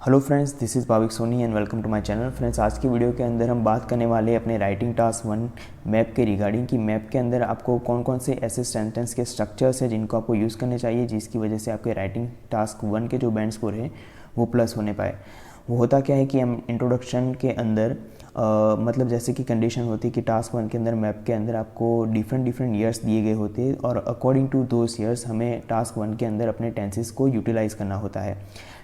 Hello friends, this is Bhavik Soni and welcome to my channel. Friends, आज की video के अंदर हम बात करने वाले हैं अपने राइटिंग टास्क 1 मैप के रिगार्डिंग कि मैप के अंदर आपको कौन कौन से ऐसे सेंटेंस के स्ट्रक्चर्स हैं जिनको आपको यूज़ करने चाहिए, जिसकी वजह से आपके राइटिंग टास्क 1 के जो बैंड स्कोर है वो प्लस होने पाए। वो होता क्या है कि हम इंट्रोडक्शन के अंदर मतलब जैसे कि कंडीशन होती है कि टास्क 1 के अंदर मैप के अंदर आपको डिफरेंट ईयर्स दिए गए होते हैं और अकॉर्डिंग टू दोज ईयर्स हमें टास्क 1 के अंदर अपने टेंसेस को यूटिलाइज़ करना होता है।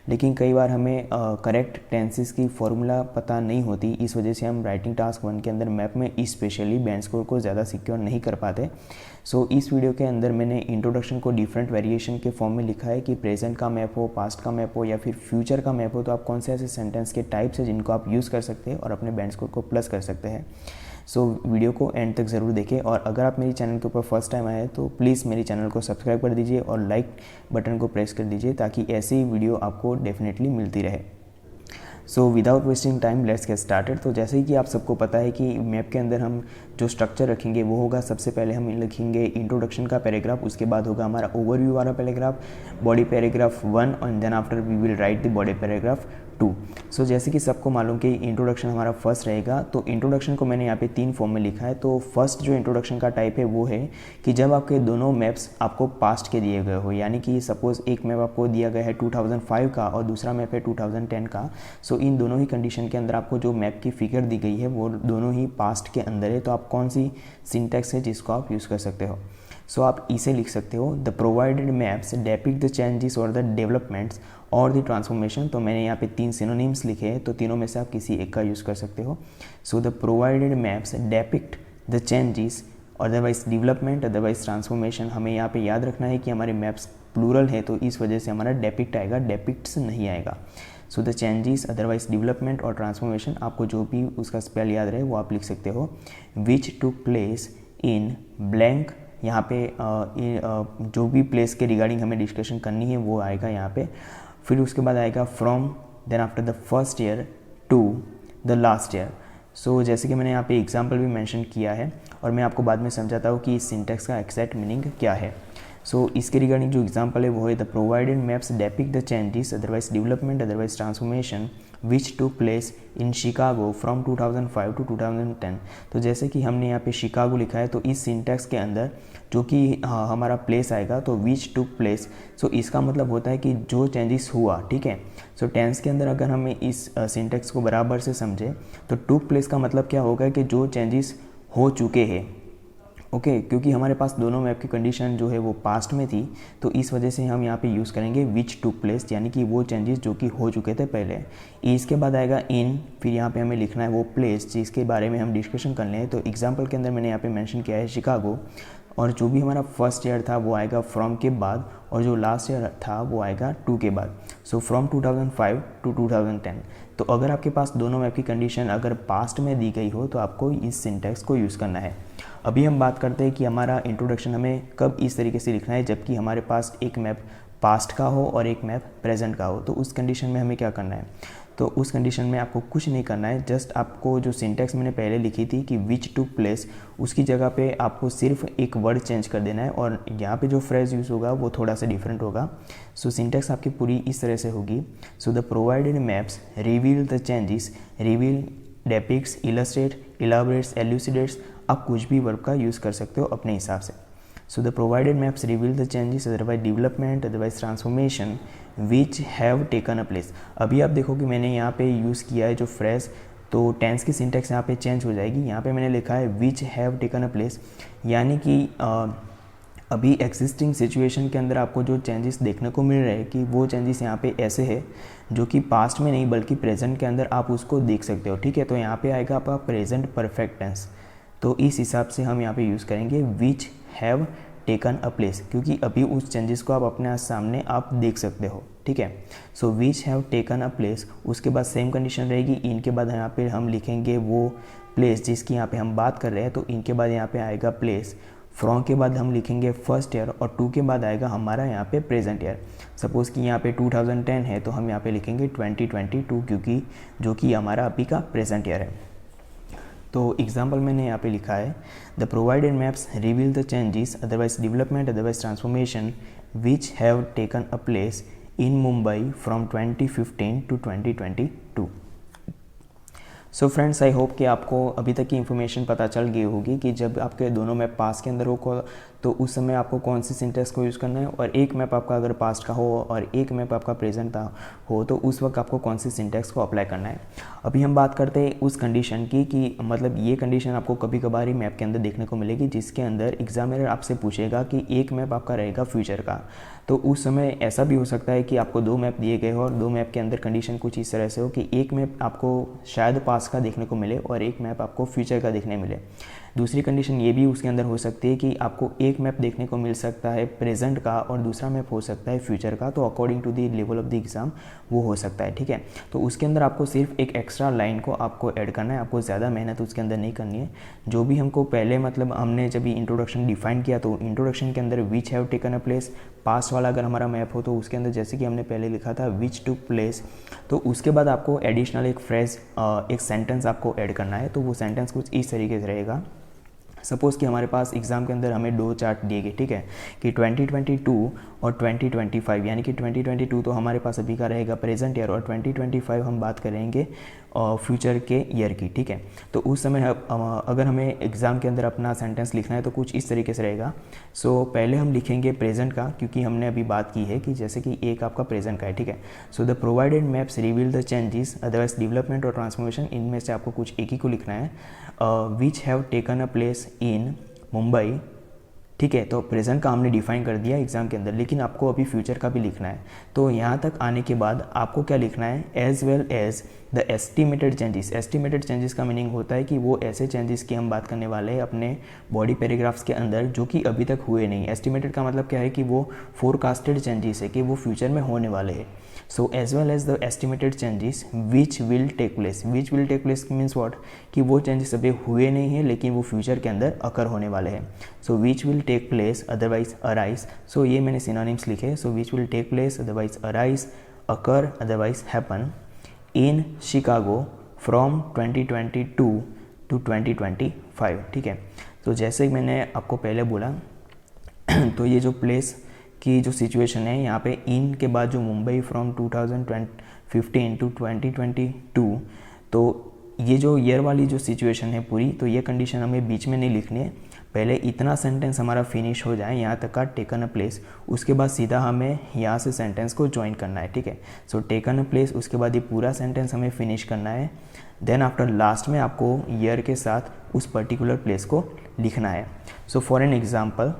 लेकिन कई बार हमें करेक्ट टेंसेस की फॉर्मूला पता नहीं होती, इस वजह से हम राइटिंग टास्क 1 के अंदर मैप में स्पेशली बैंड स्कोर को ज़्यादा सिक्योर नहीं कर पाते। सो इस वीडियो के अंदर मैंने इंट्रोडक्शन को डिफरेंट वेरिएशन के फॉर्म में लिखा है कि प्रेजेंट का मैप हो, पास्ट का मैप हो या फिर फ्यूचर का मैप हो, तो आप कौन से ऐसे सेंटेंस के टाइप्स हैं जिनको आप यूज़ कर सकते हैं और अपने बैंड स्कोर को प्लस कर सकते हैं। सो वीडियो को एंड तक ज़रूर देखें और अगर आप मेरी चैनल के ऊपर फर्स्ट टाइम आए हैं तो प्लीज़ मेरी चैनल को सब्सक्राइब कर दीजिए और लाइक बटन को प्रेस कर दीजिए ताकि ऐसी ही वीडियो आपको डेफिनेटली मिलती रहे। So without wasting time let's get started. तो जैसे ही कि आप सबको पता है कि मैप के अंदर हम जो स्ट्रक्चर रखेंगे वो होगा, सबसे पहले हम लिखेंगे इंट्रोडक्शन का पैराग्राफ, उसके बाद होगा हमारा ओवरव्यू वाला paragraph, body paragraph 1 and then after we will write the body paragraph 2। So जैसे कि सबको मालूम कि इंट्रोडक्शन हमारा फर्स्ट रहेगा, तो इंट्रोडक्शन को मैंने यहाँ पे 3 फॉर्म में लिखा है। तो फर्स्ट जो इंट्रोडक्शन का टाइप है वो है कि जब आपके दोनों मैप्स आपको पास्ट के दिए गए हो, यानी कि सपोज एक मैप आपको दिया गया है 2005 का और दूसरा मैप है 2010 का। सो इन दोनों ही कंडीशन के अंदर आपको जो मैप की फिगर दी गई है वो दोनों ही पास्ट के अंदर है, तो आप कौन सी सिंटैक्स है जिसको आप यूज़ कर सकते हो। सो आप इसे लिख सकते हो, the provided maps depict the changes और द डेवलपमेंट्स और द ट्रांसफॉर्मेशन। तो मैंने यहाँ पे 3 सिनोनिम्स लिखे हैं, तो तीनों में से आप किसी एक का यूज़ कर सकते हो। सो the provided maps depict the changes, otherwise development, otherwise transformation. हमें यहाँ पे याद रखना है कि हमारे मैप्स प्लूरल है, तो इस वजह से हमारा डेपिक्ट आएगा, डेपिक्ट्स नहीं आएगा। So the changes, otherwise development और ट्रांसफॉर्मेशन, आपको जो भी उसका स्पेल याद रहे वो आप लिख सकते हो। विच टुक प्लेस इन ब्लैंक, यहाँ पे जो भी प्लेस के रिगार्डिंग हमें डिस्कशन करनी है वो आएगा यहाँ पे। फिर उसके बाद आएगा from, then after the first year to the last year. So जैसे कि मैंने यहाँ पे एग्जांपल भी मेंशन किया है और मैं आपको बाद में समझाता हूँ कि इस सिंटैक्स का एक्जैक्ट मीनिंग क्या है। सो इसके रिगार्डिंग जो एग्जांपल है वो है the provided maps depict the changes, otherwise development, otherwise transformation which to place in Chicago from 2005 to 2010। तो जैसे कि हमने यहाँ पे शिकागो लिखा है, तो इस सिंटैक्स के अंदर जो कि हमारा प्लेस आएगा तो विच टू प्लेस। सो इसका मतलब होता है कि जो चेंजेस हुआ, ठीक है। सो टेंस के अंदर अगर हमें इस सिंटैक्स को बराबर से समझे तो टू प्लेस का मतलब क्या होगा कि जो चेंजेस हो चुके हैं, ओके क्योंकि हमारे पास दोनों मैप की कंडीशन जो है वो पास्ट में थी, तो इस वजह से हम यहाँ पे यूज़ करेंगे विच टू प्लेस, यानी कि वो चेंजेस जो कि हो चुके थे पहले। इसके बाद आएगा इन, फिर यहाँ पे हमें लिखना है वो प्लेस जिसके बारे में हम डिस्कशन कर लें। तो एग्जांपल के अंदर मैंने यहाँ पे मेंशन किया है शिकागो, और जो भी हमारा फर्स्ट ईयर था वो आएगा फ्रॉम के बाद, और जो लास्ट ईयर था वो आएगा टू के बाद। So from 2005 to 2010। तो अगर आपके पास दोनों मैप की कंडीशन अगर पास्ट में दी गई हो तो आपको इस सिंटैक्स को यूज़ करना है। अभी हम बात करते हैं कि हमारा इंट्रोडक्शन हमें कब इस तरीके से लिखना है, जबकि हमारे पास एक मैप पास्ट का हो और एक मैप प्रेजेंट का हो। तो उस कंडीशन में हमें क्या करना है, तो उस कंडीशन में आपको कुछ नहीं करना है, जस्ट आपको जो सिंटैक्स मैंने पहले लिखी थी कि विच टू प्लेस, उसकी जगह पे आपको सिर्फ एक वर्ड चेंज कर देना है और यहाँ पे जो फ्रेज यूज़ होगा वो थोड़ा सा डिफरेंट होगा। सो सिंटैक्स आपकी पूरी इस तरह से होगी। So the provided maps reveal the changes, reveal, depicts, illustrate, elaborates, elucidates, आप कुछ भी वर्ब का यूज़ कर सकते हो अपने हिसाब से। सो the provided maps reveal the changes, otherwise development, otherwise transformation which have taken a place. अभी आप देखो कि मैंने यहाँ पे यूज़ किया है जो फ्रेज, तो टेंस की सिंटैक्स यहाँ पे चेंज हो जाएगी। यहाँ पे मैंने लिखा है विच हैव टेकन अ प्लेस, यानी कि अभी एग्जिस्टिंग सिचुएशन के अंदर आपको जो चेंजेस देखने को मिल रहे हैं कि वो चेंजेस यहाँ पे ऐसे है जो कि पास्ट में नहीं बल्कि प्रेजेंट के अंदर आप उसको देख सकते हो, ठीक है। तो यहाँ पे आएगा आपका प्रेजेंट परफेक्ट टेंस, तो इस हिसाब से हम यहाँ पे यूज़ करेंगे विच हैव टेकन अ प्लेस, क्योंकि अभी उस चेंजेस को आप अपने सामने आप देख सकते हो, ठीक है। So which have taken a place, उसके बाद सेम कंडीशन रहेगी। इनके बाद यहाँ पे हम लिखेंगे वो प्लेस जिसकी यहाँ पे हम बात कर रहे हैं, तो इनके बाद यहाँ पे आएगा प्लेस। फ्रॉम के बाद हम लिखेंगे फर्स्ट ईयर और टू के बाद आएगा हमारा यहाँ पे प्रेजेंट ईयर। सपोज़ कि यहाँ पे 2010 है तो हम यहाँ पे लिखेंगे 2022, क्योंकि जो कि हमारा अभी का प्रेजेंट ईयर है। तो एग्जाम्पल मैंने यहाँ पे लिखा है the provided maps reveal the changes, otherwise development, otherwise transformation which have taken a place in Mumbai from 2015 to 2022। So friends, I hope कि आपको अभी तक की इन्फॉर्मेशन पता चल गई होगी कि जब आपके दोनों मैप पास के अंदर हो तो उस समय आपको कौन सी सिंटेक्स को यूज़ करना है, और एक मैप आपका अगर पास्ट का हो और एक मैप आपका प्रेजेंट का हो तो उस वक्त आपको कौन सी सिंटेक्स को अप्लाई करना है। अभी हम बात करते हैं उस कंडीशन की कि मतलब ये कंडीशन आपको कभी कभार ही मैप के अंदर देखने को मिलेगी, जिसके अंदर एग्जामिनर आपसे पूछेगा कि एक मैप आपका रहेगा फ्यूचर का। तो उस समय ऐसा भी हो सकता है कि आपको दो मैप दिए गए हो और दो मैप के अंदर कंडीशन कुछ इस तरह से हो कि एक मैप आपको शायद पास्ट का देखने को मिले और एक मैप आपको फ्यूचर का देखने मिले। दूसरी कंडीशन ये भी उसके अंदर हो सकती है कि आपको एक मैप देखने को मिल सकता है प्रेजेंट का और दूसरा मैप हो सकता है फ्यूचर का, तो according to the level of the exam वो हो सकता है, ठीक है। तो उसके अंदर आपको सिर्फ एक एक्स्ट्रा लाइन को आपको ऐड करना है, आपको ज़्यादा मेहनत उसके अंदर नहीं करनी है। जो भी हमको पहले मतलब हमने जब इंट्रोडक्शन डिफाइन किया तो इंट्रोडक्शन के अंदर विच have taken a place, past वाला अगर हमारा मैप हो तो उसके अंदर जैसे कि हमने पहले लिखा था विच टुक प्लेस, तो उसके बाद आपको एडिशनल एक फ्रेज एक सेंटेंस आपको ऐड करना है। तो वो सेंटेंस कुछ इस तरीके से रहेगा। सपोज़ कि हमारे पास एग्ज़ाम के अंदर हमें दो चार्ट दिए गए, ठीक है, कि 2022 और 2025, यानी कि 2022 तो हमारे पास अभी का रहेगा प्रेजेंट ईयर और 2025 हम बात करेंगे फ्यूचर के ईयर की, ठीक है। तो उस समय अगर हमें एग्ज़ाम के अंदर अपना सेंटेंस लिखना है तो कुछ इस तरीके से रहेगा। सो पहले हम लिखेंगे प्रेजेंट का, क्योंकि हमने अभी बात की है कि जैसे कि एक आपका प्रेजेंट का है, ठीक है। सो the provided maps reveal the changes otherwise development और ट्रांसफॉर्मेशन, इनमें से आपको कुछ एक ही को लिखना है। विच have taken a place in Mumbai, ठीक है। तो प्रेजेंट का हमने डिफाइन कर दिया एग्जाम के अंदर, लेकिन आपको अभी फ्यूचर का भी लिखना है। तो यहाँ तक आने के बाद आपको क्या लिखना है, as well as the estimated changes. Estimated changes का मीनिंग होता है कि वो ऐसे चेंजेस की हम बात करने वाले हैं अपने बॉडी पैराग्राफ्स के अंदर जो कि अभी तक हुए नहीं। एस्टिमेटेड का मतलब क्या है कि वो फोरकास्टेड चेंजेस है कि वो फ्यूचर में होने वाले हैं। So as well as the estimated changes which will take place. Which will take place means what, कि वो चेंजेस अभी हुए नहीं हैं लेकिन वो फ्यूचर के अंदर अकर होने वाले हैं। So which will take place otherwise arise, so ये मैंने सिनोनिम्स लिखे। So which will take place otherwise arise, occur otherwise happen in Chicago from 2022 to 2025, ठीक है। तो जैसे मैंने आपको पहले बोला तो ये जो प्लेस की जो सिचुएशन है यहाँ पे इन के बाद जो मुंबई फ्रॉम 2015 टू 2022, तो ये जो ईयर वाली जो सिचुएशन है पूरी, तो ये कंडीशन हमें बीच में नहीं लिखनी है। पहले इतना सेंटेंस हमारा फिनिश हो जाए यहाँ तक का टेकन अ प्लेस, उसके बाद सीधा हमें यहाँ से सेंटेंस को ज्वाइन करना है, ठीक है। सो टेकन अ प्लेस, उसके बाद ये पूरा सेंटेंस हमें फिनिश करना है। देन आफ्टर लास्ट में आपको ईयर के साथ उस पर्टिकुलर प्लेस को लिखना है। सो फॉर एन एग्जाम्पल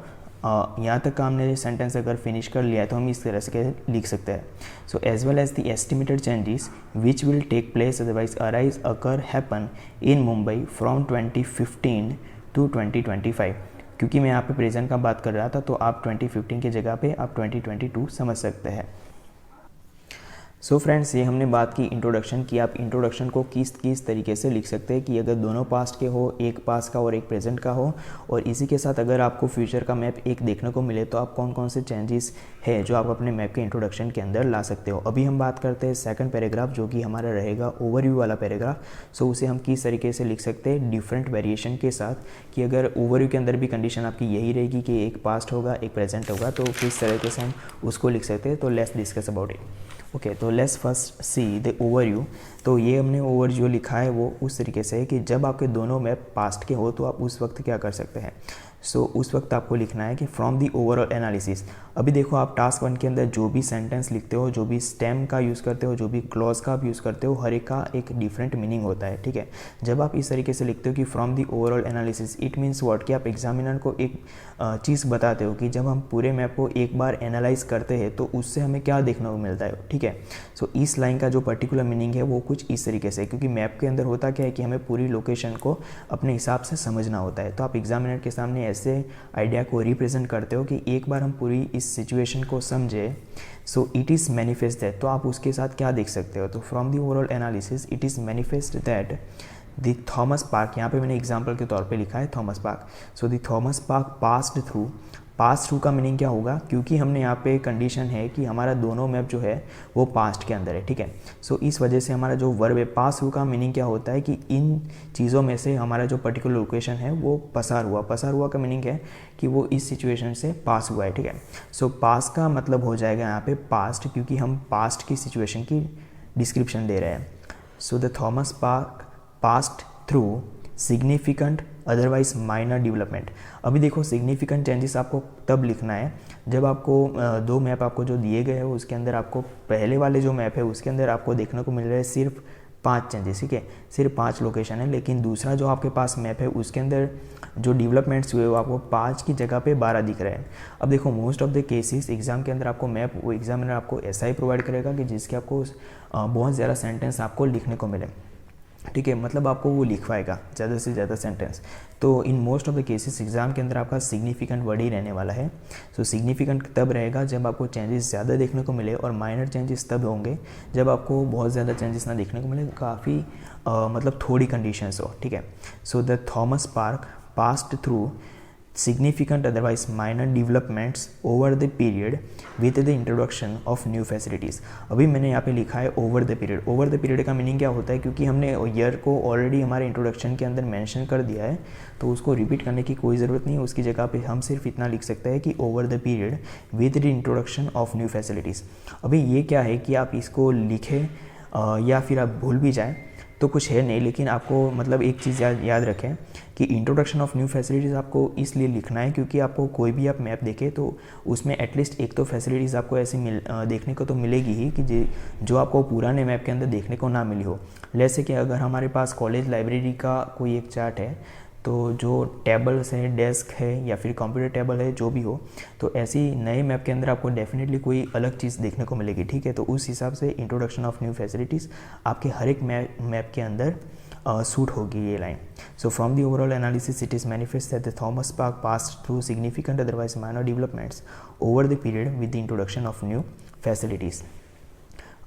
यहाँ तक का हमने सेंटेंस अगर फिनिश कर लिया है तो हम इस तरह से लिख सकते हैं। So as well as the estimated changes which will take place otherwise arise occur happen in Mumbai from 2015 to 2025, क्योंकि मैं यहाँ पे प्रेजेंट का बात कर रहा था तो आप 2015 की जगह पे आप 2022 समझ सकते हैं। सो फ्रेंड्स, ये हमने बात की इंट्रोडक्शन की। आप इंट्रोडक्शन को किस तरीके से लिख सकते हैं कि अगर दोनों पास्ट के हो, एक पास्ट का और एक प्रेजेंट का हो, और इसी के साथ अगर आपको फ्यूचर का मैप एक देखने को मिले तो आप कौन कौन से चेंजेस है जो आप अपने मैप के इंट्रोडक्शन के अंदर ला सकते हो। अभी हम बात करते हैं सेकंड पैराग्राफ, जो कि हमारा रहेगा ओवरव्यू वाला पैराग्राफ। सो उसे हम किस तरीके से लिख सकते हैं डिफरेंट वेरिएशन के साथ, कि अगर ओवरव्यू के अंदर भी कंडीशन आपकी यही रहेगी कि एक पास्ट होगा एक प्रेजेंट होगा, तो किस तरीके से हम उसको लिख सकते हैं। तो let's discuss about it. Okay, तो let's first see the overview. तो ये हमने ओवर जो लिखा है वो उस तरीके से है कि जब आपके दोनों मैप पास्ट के हो तो आप उस वक्त क्या कर सकते हैं। सो उस वक्त आपको लिखना है कि फ्रॉम दी ओवरऑल एनालिसिस। अभी देखो, आप टास्क 1 के अंदर जो भी सेंटेंस लिखते हो, जो भी स्टेम का यूज़ करते हो, जो भी क्लॉज का आप यूज़ करते हो, हर एक का एक डिफरेंट मीनिंग होता है, ठीक है। जब आप इस तरीके से लिखते हो कि from the overall analysis, it means what, कि आप एग्जामिनर को एक चीज़ बताते हो कि जब हम पूरे मैप को एक बार एनालाइज करते हैं तो उससे हमें क्या देखने को मिलता है, ठीक है। सो इस लाइन का जो पर्टिकुलर मीनिंग है वो कुछ इस तरीके से, क्योंकि मैप के अंदर होता क्या है कि हमें पूरी लोकेशन को अपने हिसाब से समझना होता है। तो आप एग्जामिनर के सामने ऐसे आइडिया को रिप्रेजेंट करते हो कि एक बार हम पूरी इस सिचुएशन को समझे, so it is manifest that, तो आप उसके साथ क्या देख सकते हो। तो from the overall analysis it is manifest that the Thomas park, यहाँ पे मैंने एग्जाम्पल के तौर पे लिखा है Thomas park. So the Thomas park pass through का मीनिंग क्या होगा, क्योंकि हमने यहाँ पे कंडीशन है कि हमारा दोनों मैप जो है वो पास्ट के अंदर है, ठीक है। सो इस वजह से हमारा जो वर्ब है पास थ्रू का मीनिंग क्या होता है कि इन चीज़ों में से हमारा जो पर्टिकुलर लोकेशन है वो पसार हुआ का मीनिंग है कि वो इस सिचुएशन से पास हुआ है, ठीक है। सो पास का मतलब हो जाएगा यहाँ पे पास्ट, क्योंकि हम पास्ट की सिचुएशन की डिस्क्रिप्शन दे रहे हैं। So the Thomas park past through significant otherwise minor development. अभी देखो सिग्निफिकेंट चेंजेस आपको तब लिखना है जब आपको दो मैप आपको जो दिए गए हैं उसके अंदर आपको पहले वाले जो मैप है उसके अंदर आपको देखने को मिल रहा है सिर्फ 5 चेंजेस, ठीक है, सिर्फ 5 लोकेशन है। लेकिन दूसरा जो आपके पास मैप है उसके अंदर जो डेवलपमेंट्स हुए वो आपको 5 की जगह पे 12 दिख रहे हैं। अब देखो most of the cases exam के अंदर आपको मैप वो एग्जामिनर आपको ऐसा ही प्रोवाइड करेगा कि जिसके आपको बहुत ज़्यादा सेंटेंस आपको लिखने को मिले, ठीक है, मतलब आपको वो लिखवाएगा ज़्यादा से ज़्यादा सेंटेंस। तो in most of the cases exam के अंदर आपका सिग्निफिकेंट वर्ड ही रहने वाला है। सो सिग्निफिकेंट तब रहेगा जब आपको चेंजेस ज़्यादा देखने को मिले, और माइनर चेंजेस तब होंगे जब आपको बहुत ज़्यादा चेंजेस ना देखने को मिले, काफ़ी मतलब थोड़ी कंडीशंस हो, ठीक है। So the Thomas park passed through significant otherwise minor developments over the period with the introduction of new facilities। अभी मैंने यहाँ पे लिखा है over the period. Over the period का मीनिंग क्या होता है, क्योंकि हमने ईयर को ऑलरेडी हमारे इंट्रोडक्शन के अंदर मेंशन कर दिया है तो उसको रिपीट करने की कोई ज़रूरत नहीं है। उसकी जगह पे हम सिर्फ इतना लिख सकते हैं कि over the period with the introduction of new facilities. अभी ये क्या है कि आप इसको लिखें या फिर आप भूल भी जाएँ तो कुछ है नहीं, लेकिन आपको मतलब एक चीज़ याद रखें कि इंट्रोडक्शन ऑफ न्यू फैसिलिटीज़ आपको इसलिए लिखना है क्योंकि आपको कोई भी आप मैप देखें तो उसमें एटलीस्ट एक तो फैसिलिटीज़ आपको ऐसी देखने को तो मिलेगी ही कि जो आपको पुराने मैप के अंदर देखने को ना मिली हो। जैसे कि अगर हमारे पास कॉलेज लाइब्रेरी का कोई एक चार्ट है तो जो टेबल्स है, डेस्क है या फिर कंप्यूटर टेबल है, जो भी हो, तो ऐसी नए मैप के अंदर आपको डेफिनेटली कोई अलग चीज़ देखने को मिलेगी, ठीक है। तो उस हिसाब से इंट्रोडक्शन ऑफ न्यू फैसिलिटीज़ आपके हर एक मैप के अंदर सूट होगी ये line. So from the overall analysis it is manifest that the Thomas park passed through significant otherwise minor developments over the period with the introduction of new facilities.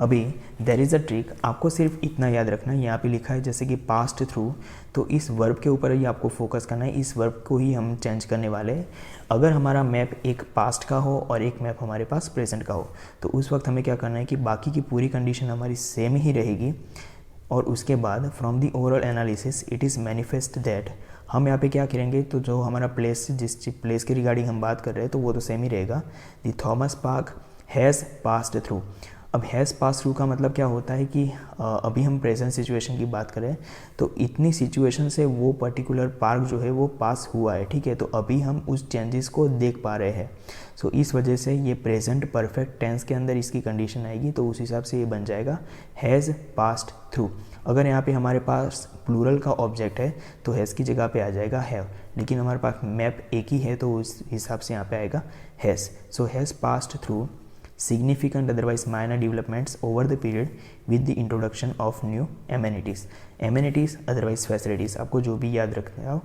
अभी there is a trick, आपको सिर्फ इतना याद रखना है, यहाँ पे लिखा है जैसे कि पास्ट थ्रू, तो इस वर्ब के ऊपर ही आपको फोकस करना है, इस वर्ब को ही हम चेंज करने वाले हैं। अगर हमारा मैप एक पास्ट का हो और एक मैप हमारे पास प्रेजेंट का हो तो उस वक्त हमें क्या करना है कि बाकी की पूरी कंडीशन हमारी सेम ही रहेगी, और उसके बाद from the overall analysis it is manifest that हम यहाँ पे क्या करेंगे, तो जो हमारा प्लेस जिस प्लेस के रिगार्डिंग हम बात कर रहे हैं तो वो तो सेम ही रहेगा। The Thomas Park has passed through. अब हैज़ पास थ्रू का मतलब क्या होता है कि अभी हम प्रेजेंट सिचुएशन की बात करें तो इतनी सिचुएशन से वो पर्टिकुलर पार्क जो है वो पास हुआ है, ठीक है। तो अभी हम उस चेंजेस को देख पा रहे हैं। सो इस वजह से ये प्रेजेंट परफेक्ट टेंस के अंदर इसकी कंडीशन आएगी, तो उस हिसाब से ये बन जाएगा हैज़ पास्ड थ्रू। अगर यहाँ पे हमारे पास प्लूरल का ऑब्जेक्ट है तो हैज़ की जगह पे आ जाएगा हैव, लेकिन हमारे पास मैप एक ही है तो उस हिसाब से यहाँ पे आएगा has. So has passed through significant otherwise minor developments over the period with the introduction of new amenities otherwise facilities। आपको जो भी याद रखना हो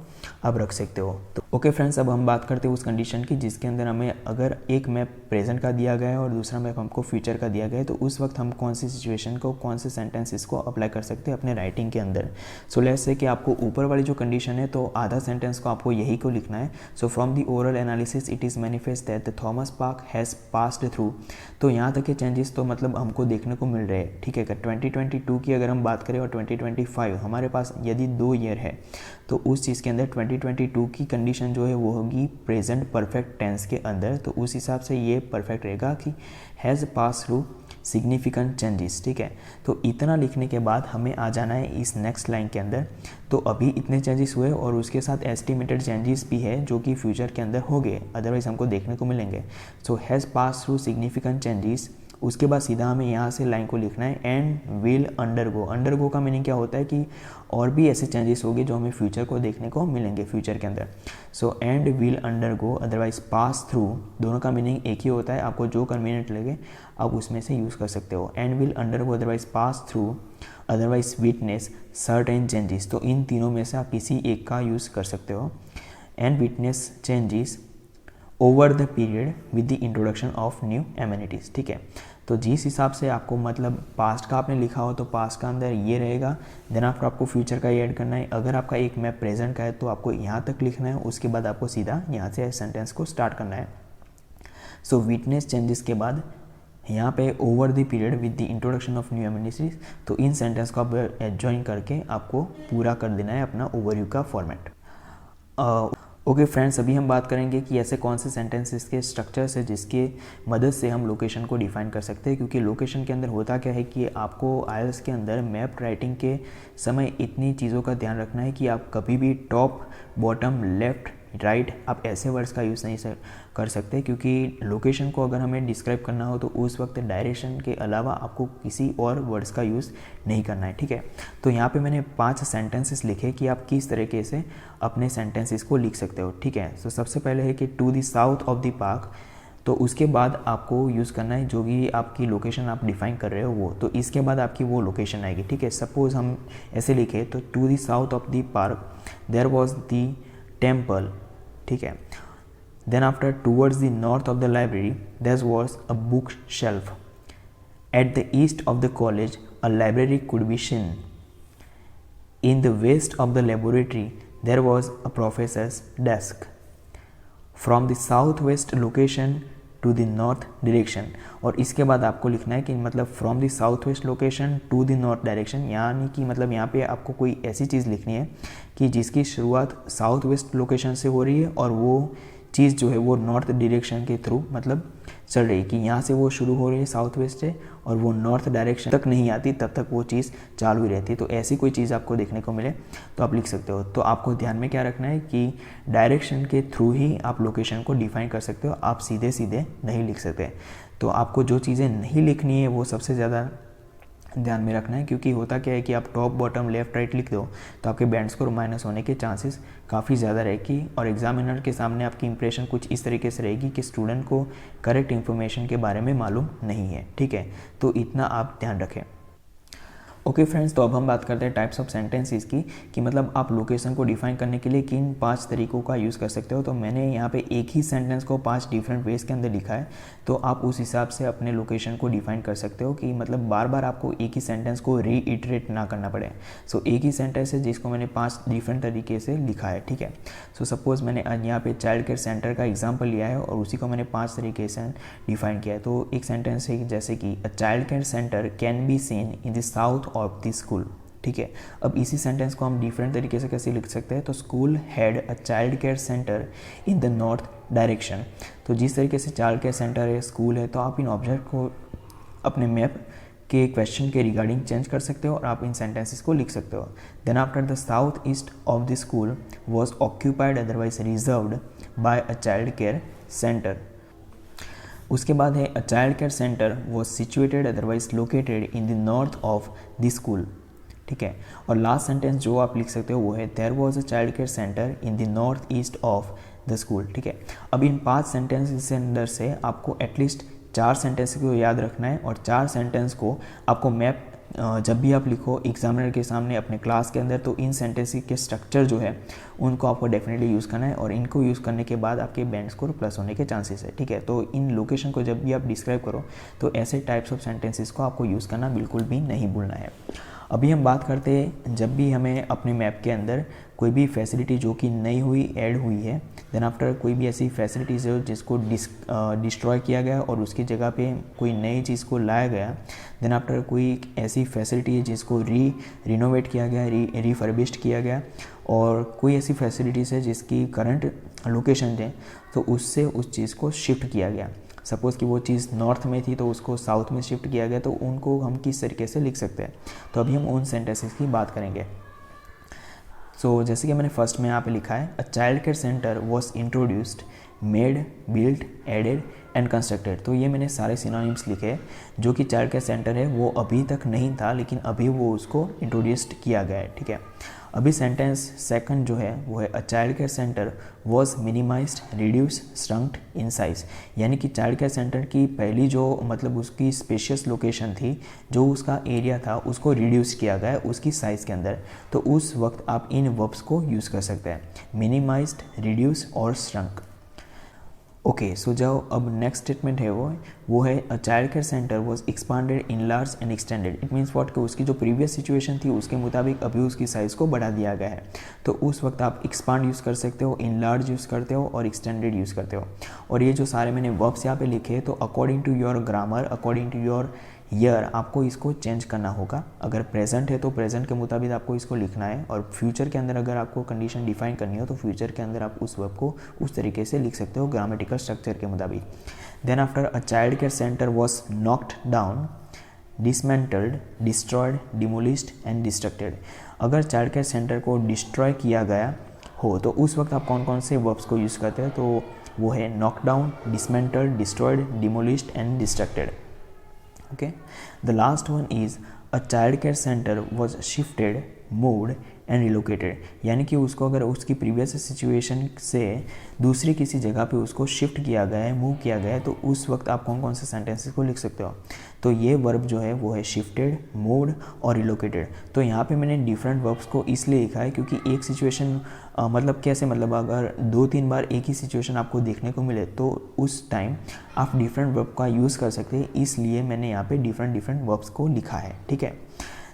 आप रख सकते हो। तो ओके फ्रेंड्स, अब हम बात करते हैं उस कंडीशन की जिसके अंदर हमें अगर एक मैप प्रेजेंट का दिया गया है और दूसरा मैप हमको फ्यूचर का दिया गया है तो उस वक्त हम कौन सी सिचुएशन को, कौन से सेंटेंसेस को अप्लाई कर सकते हैं अपने राइटिंग के अंदर। सो लेट्स से कि आपको ऊपर वाली जो कंडीशन है तो आधा सेंटेंस को आपको यही को लिखना है। So from the overall analysis it is manifest that the Thomas Park has passed through. तो यहाँ तक के चेंजेस तो मतलब हमको देखने को मिल रहे हैं, ठीक है। 2022 की अगर हम बात करें और 2025 हमारे पास यदि 2 ईयर है तो उस चीज़ के अंदर 2022 की कंडीशन जो है वो होगी प्रेजेंट परफेक्ट टेंस के अंदर, तो उस हिसाब से ये परफेक्ट रहेगा कि has pass through significant changes, ठीक है। तो इतना लिखने के बाद हमें आ जाना है इस नेक्स्ट लाइन के अंदर। तो अभी इतने चेंजेस हुए और उसके साथ एस्टिमेटेड चेंजेस भी है जो कि फ्यूचर के अंदर होंगे, अदरवाइज हमको देखने को मिलेंगे। So has pass through significant changes, उसके बाद सीधा हमें यहाँ से लाइन को लिखना है एंड विल अंडरगो। अंडरगो का मीनिंग क्या होता है कि और भी ऐसे चेंजेस होंगे जो हमें फ्यूचर को देखने को मिलेंगे फ्यूचर के अंदर। So and will undergo otherwise pass through, दोनों का मीनिंग एक ही होता है, आपको जो कन्वीनियंट लगे आप उसमें से यूज़ कर सकते हो। And will undergo otherwise pass through otherwise witness certain changes, तो इन तीनों में से आप किसी एक का यूज़ कर सकते हो। And witness changes over the period with the introduction of new amenities, ठीक है। तो जिस हिसाब से आपको मतलब पास्ट का आपने लिखा हो तो पास्ट का अंदर ये रहेगा, देन आपको फ्यूचर का ऐड करना है। अगर आपका एक मैप प्रेजेंट का है तो आपको यहाँ तक लिखना है, उसके बाद आपको सीधा यहाँ से सेंटेंस को स्टार्ट करना है। सो विटनेस चेंजेस के बाद यहाँ पे over the period with the introduction of new amenities, तो इन सेंटेंस को आप एडजॉइन करके आपको पूरा कर देना है अपना ओवरव्यू का फॉर्मेट। ओके फ्रेंड्स, अभी हम बात करेंगे कि ऐसे कौन से सेंटेंसेस के स्ट्रक्चर्स है जिसके मदद से हम लोकेशन को डिफाइन कर सकते हैं, क्योंकि लोकेशन के अंदर होता क्या है कि आपको आईएलटीएस के अंदर मैप राइटिंग के समय इतनी चीज़ों का ध्यान रखना है कि आप कभी भी टॉप, बॉटम, लेफ्ट, राइट आप ऐसे वर्ड्स का यूज़ नहीं कर सकते, क्योंकि लोकेशन को अगर हमें डिस्क्राइब करना हो तो उस वक्त डायरेक्शन के अलावा आपको किसी और वर्ड्स का यूज़ नहीं करना है, ठीक है। तो यहाँ पे मैंने 5 सेंटेंसेस लिखे कि आप किस तरीके से अपने सेंटेंसेस को लिख सकते हो, ठीक है। तो सबसे पहले है कि to the south of the park, तो उसके बाद आपको यूज़ करना है जो भी आपकी लोकेशन आप डिफाइन कर रहे हो वो, तो इसके बाद आपकी वो लोकेशन आएगी, ठीक है। सपोज़ हम ऐसे लिखे तो to the south of the park there was the temple, ठीक है। Then after towards the north of the library there was a book shelf, at the east of the college a library could be seen, in the west of the laboratory there was a professor's desk, from the south west location to the north direction. और इसके बाद आपको लिखना है कि मतलब from the south west location to the north direction, यानी कि मतलब यहाँ पे आपको कोई ऐसी चीज़ लिखनी है कि जिसकी शुरुआत साउथ वेस्ट लोकेशन से हो रही है और वो चीज़ जो है वो नॉर्थ डायरेक्शन के थ्रू मतलब चल रही है, कि यहाँ से वो शुरू हो रही है साउथ वेस्ट से और वो नॉर्थ डायरेक्शन तक नहीं आती तब तक वो चीज़ चालू ही रहती है। तो ऐसी कोई चीज़ आपको देखने को मिले तो आप लिख सकते हो। तो आपको ध्यान में क्या रखना है कि डायरेक्शन के थ्रू ही आप लोकेशन को डिफाइन कर सकते हो, आप सीधे सीधे नहीं लिख सकते। तो आपको जो चीज़ें नहीं लिखनी है वो सबसे ज़्यादा ध्यान में रखना है, क्योंकि होता क्या है कि आप टॉप, बॉटम, लेफ्ट, राइट लिख दो तो आपके बैंड स्कोर माइनस होने के चांसेस काफ़ी ज़्यादा रहेगी और एग्जामिनर के सामने आपकी इंप्रेशन कुछ इस तरीके से रहेगी कि स्टूडेंट को करेक्ट इन्फॉर्मेशन के बारे में मालूम नहीं है, ठीक है। तो इतना आप ध्यान रखें। ओके फ्रेंड्स, तो अब हम बात करते हैं टाइप्स ऑफ सेंटेंसेस की, कि मतलब आप लोकेशन को डिफाइन करने के लिए किन 5 तरीकों का यूज़ कर सकते हो। तो मैंने यहाँ पे एक ही सेंटेंस को 5 डिफरेंट वेज के अंदर लिखा है, तो आप उस हिसाब से अपने लोकेशन को डिफाइन कर सकते हो कि मतलब बार बार आपको एक ही सेंटेंस को रीइटरेट ना करना पड़े। सो एक ही सेंटेंस है जिसको मैंने 5 डिफरेंट तरीके से लिखा है, ठीक है। सो सपोज़ मैंने यहाँ पे चाइल्ड केयर सेंटर का एग्जाम्पल लिया है और उसी को मैंने 5 तरीके से डिफाइन किया है। तो एक सेंटेंस है जैसे कि अ child care centre can be seen in the south of the school, ठीक है। अब इसी सेंटेंस को हम डिफरेंट तरीके से कैसे लिख सकते हैं, तो school had a child care centre in the north direction. तो जिस तरीके से चाइल्ड केयर सेंटर है, स्कूल है, तो आप इन ऑब्जेक्ट को अपने मैप के क्वेश्चन के रिगार्डिंग चेंज कर सकते हो और आप इन सेंटेंसेस को लिख सकते हो। Then after the south east of the school was occupied otherwise reserved by a child care centre. उसके बाद है a child care centre was situated otherwise located in the north of the school, ठीक है। और last sentence जो आप लिख सकते हो वो है there was a child care centre in the north east of the school, ठीक है। अब इन 5 सेंटेंसेस के अंदर से आपको एटलीस्ट 4 सेंटेंस को याद रखना है और 4 सेंटेंस को आपको मैप जब भी आप लिखो एग्जामिनर के सामने अपने क्लास के अंदर, तो इन सेंटेंस के स्ट्रक्चर जो है उनको आपको डेफिनेटली यूज़ करना है और इनको यूज़ करने के बाद आपके बैंड स्कोर प्लस होने के चांसेस है, ठीक है। तो इन लोकेशन को जब भी आप डिस्क्राइब करो तो ऐसे टाइप्स ऑफ सेंटेंसेस को आपको यूज़ करना बिल्कुल भी नहीं भूलना है। अभी हम बात करते हैं जब भी हमें अपने मैप के अंदर कोई भी फैसिलिटी जो कि नई हुई ऐड हुई है, देन आफ्टर कोई भी ऐसी फैसिलिटीज़ है जिसको डिस्ट्रॉय किया गया और उसकी जगह पे कोई नई चीज़ को लाया गया, देन आफ्टर कोई ऐसी फैसिलिटी है जिसको रिनोवेट किया गया, रिफर्बिश्ड किया गया, और कोई ऐसी फैसिलिटीज़ है जिसकी करंट लोकेशन है तो उससे उस चीज़ को शिफ्ट किया गया। सपोज़ कि वो चीज़ नॉर्थ में थी तो उसको साउथ में शिफ्ट किया गया, तो उनको हम किस तरीके से लिख सकते हैं। तो अभी हम उन सेंटेंसेस की बात करेंगे। सो जैसे कि मैंने फर्स्ट में यहाँ पे लिखा है a child care centre was introduced, made, built, added and constructed. तो ये मैंने सारे सिनोनिम्स लिखे जो कि चाइल्ड केयर सेंटर है वो अभी तक नहीं था लेकिन अभी वो उसको इंट्रोड्यूस्ड किया गया है, ठीक है। अभी सेंटेंस सेकंड जो है वो है a child care centre was minimized, reduce, shrunk in size. यानी कि चाइल्ड केयर सेंटर की पहली जो मतलब उसकी स्पेशियस लोकेशन थी, जो उसका एरिया था उसको रिड्यूस किया गया उसकी साइज़ के अंदर। तो उस वक्त आप इन वर्ब्स को यूज़ कर सकते हैं, मिनिमाइज्ड, रिड्यूस और श्रंक। ओके, सो जो अब नेक्स्ट स्टेटमेंट है वो है a child care centre was expanded in large and extended. It means what कि उसकी जो प्रीवियस सिचुएशन थी उसके मुताबिक अभी उसकी साइज़ को बढ़ा दिया गया है। तो उस वक्त आप एक्सपांड यूज़ कर सकते हो, इन लार्ज यूज़ करते हो और एक्सटेंडेड यूज़ करते हो। और ये जो सारे मैंने वर्ब्स यहाँ पे लिखे तो according to your grammar, according to your year आपको इसको चेंज करना होगा। अगर प्रेजेंट है तो प्रेजेंट के मुताबिक आपको इसको लिखना है, और फ्यूचर के अंदर अगर आपको कंडीशन डिफाइन करनी हो तो फ्यूचर के अंदर आप उस वर्ब को उस तरीके से लिख सकते हो ग्रामेटिकल स्ट्रक्चर के मुताबिक। Then after a child care centre was knocked down, dismantled, destroyed, demolished and destructed. अगर चाइल्ड केयर सेंटर को डिस्ट्रॉय किया गया हो तो उस वक्त आप कौन कौन से वर्ब्स को यूज़ करते हैं, तो वो है knock down, dismantled, destroyed, demolished and distracted. Okay, the last one is a child care center was shifted, moved and relocated. यानी कि उसको अगर उसकी प्रीवियस सिचुएशन से दूसरी किसी जगह पे उसको शिफ्ट किया गया है, मूव किया गया है, तो उस वक्त आप कौन कौन से सेंटेंसेस को लिख सकते हो। तो ये वर्ब जो है वो है शिफ्टेड, मूव्ड और रिलोकेटेड। तो यहाँ पे मैंने डिफरेंट वर्ब्स को इसलिए लिखा है क्योंकि एक सिचुएशन मतलब कैसे, मतलब अगर 2-3 बार एक ही सिचुएशन आपको देखने को मिले तो उस टाइम आप डिफरेंट वर्ब का यूज़ कर सकते हैं, इसलिए मैंने यहाँ पे डिफरेंट वर्ब्स को लिखा है। ठीक है।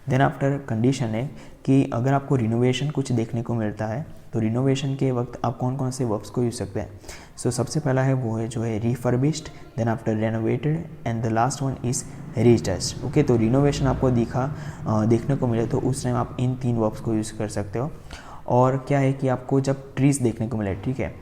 देन आफ्टर कंडीशन है कि अगर आपको रिनोवेशन कुछ देखने को मिलता है तो रिनोवेशन के वक्त आप कौन कौन से वर्ब्स को यूज़ सकते हैं। सो सबसे पहला है वो है जो है refurbished, then after renovated and the last one is retouched. Okay, तो रिनोवेशन आपको देखने को मिले तो उस टाइम आप इन 3 वर्ब्स को यूज़ कर सकते हो। और क्या है कि आपको जब ट्रीज देखने को मिले, ठीक है,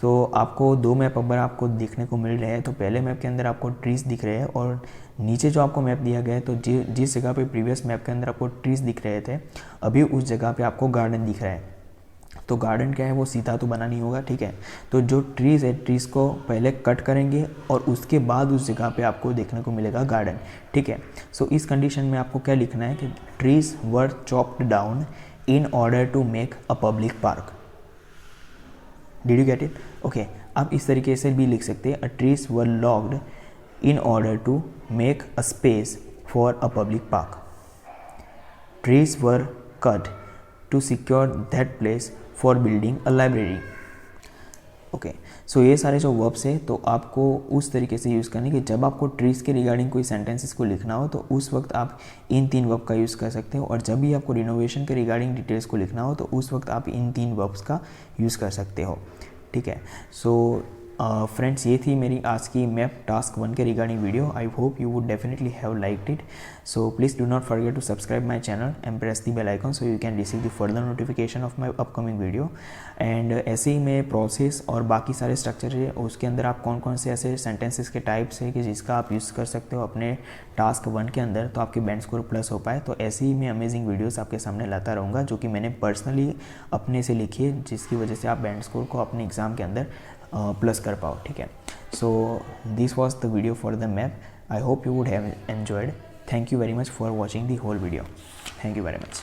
तो आपको 2 मैप अगर आपको देखने को मिल रहे हैं तो पहले मैप के अंदर आपको ट्रीज दिख रहे हैं और नीचे जो आपको मैप दिया गया है तो जिस जगह पे प्रीवियस मैप के अंदर आपको ट्रीज दिख रहे थे अभी उस जगह पे आपको गार्डन दिख रहा है। तो गार्डन क्या है, वो सीधा तो बना नहीं होगा, ठीक है। तो जो ट्रीज़ है, ट्रीज़ को पहले कट करेंगे और उसके बाद उस जगह पे आपको देखने को मिलेगा गार्डन, ठीक है। सो इस कंडीशन में आपको क्या लिखना है कि trees were chopped down in order to make a public park. Did you get it? Okay, आप इस तरीके से भी लिख सकते हैं, a trees were logged in order to make a space for a public park. Trees were cut to secure that place for building a library. Okay, so ये सारे जो वर्ब्स है तो आपको उस तरीके से यूज़ करने कि जब आपको ट्रीज़ के रिगार्डिंग कोई सेंटेंसेस को लिखना हो तो उस वक्त आप इन 3 वर्ब का यूज़ कर सकते हो, और जब भी आपको रिनोवेशन के रिगार्डिंग डिटेल्स को लिखना हो तो उस वक्त आप इन 3 वर्ब्स का यूज़ कर सकते हो। ठीक है। सो फ्रेंड्स, ये थी मेरी आज की मैप टास्क 1 के regarding video. I hope you would definitely have liked it. So please do not forget to subscribe my channel and press the bell icon so you can receive the further notification of my upcoming video. And ऐसे ही मैं process और बाकी सारे structure है उसके अंदर आप कौन कौन से ऐसे सेंटेंसेस के टाइप्स है कि जिसका आप यूज़ कर सकते हो अपने टास्क 1 के अंदर तो आपके बैंड स्कोर प्लस हो पाए, तो ऐसे ही मैं अमेजिंग वीडियोस आपके सामने लाता रहूँगा जो कि मैंने पर्सनली अपने से लिखी है, जिसकी वजह से आप बैंड स्कोर को अपने एग्ज़ाम के अंदर प्लस कर पाओ। ठीक है। So this was the video for the map. I hope you would have enjoyed. Thank you very much for watching the whole video. Thank you very much.